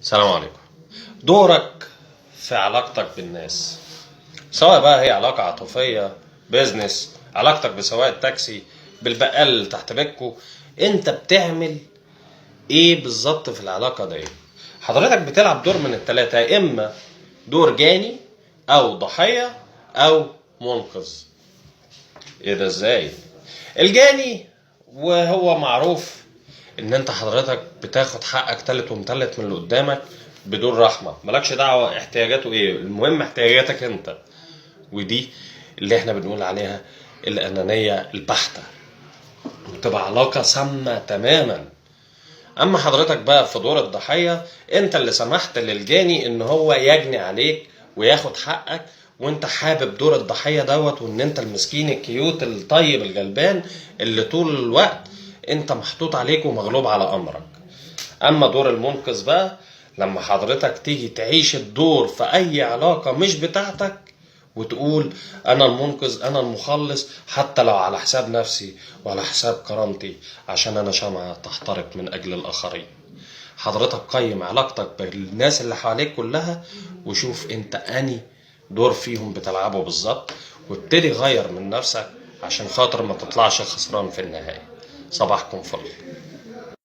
السلام عليكم. دورك في علاقتك بالناس، سواء بقى هي علاقة عاطفية، بيزنس، علاقتك بسواق التاكسي، بالبقال اللي تحت بيتكو، انت بتعمل ايه بالظبط في العلاقة دي؟ حضرتك بتلعب دور من التلاتة، يا اما دور جاني او ضحية او منقذ. ايه ده ازاي؟ الجاني وهو معروف ان انت حضرتك بتاخد حقك تالت ومتلت من اللي قدامك بدون رحمة، مالكش دعوة احتياجاته ايه، المهم احتياجاتك انت. ودي اللي احنا بنقول عليها الانانية البحتة، بتبقى علاقة سامة تماما. اما حضرتك بقى في دور الضحية، انت اللي سمحت للجاني ان هو يجني عليك وياخد حقك، وانت حابب دور الضحية دوت، وان انت المسكين الكيوت الطيب الغلبان اللي طول الوقت انت محطوط عليك ومغلوب على امرك. اما دور المنقذ بقى، لما حضرتك تيجي تعيش الدور في اي علاقة مش بتاعتك وتقول انا المنقذ انا المخلص، حتى لو على حساب نفسي وعلى حساب كرامتي، عشان انا شمعة تحترق من اجل الاخرين. حضرتك قيم علاقتك بالناس اللي حواليك كلها وشوف انت اني دور فيهم بتلعبه بالظبط، وابتدي غير من نفسك عشان خاطر ما تطلعش خسران في النهاية. صباحكم فل.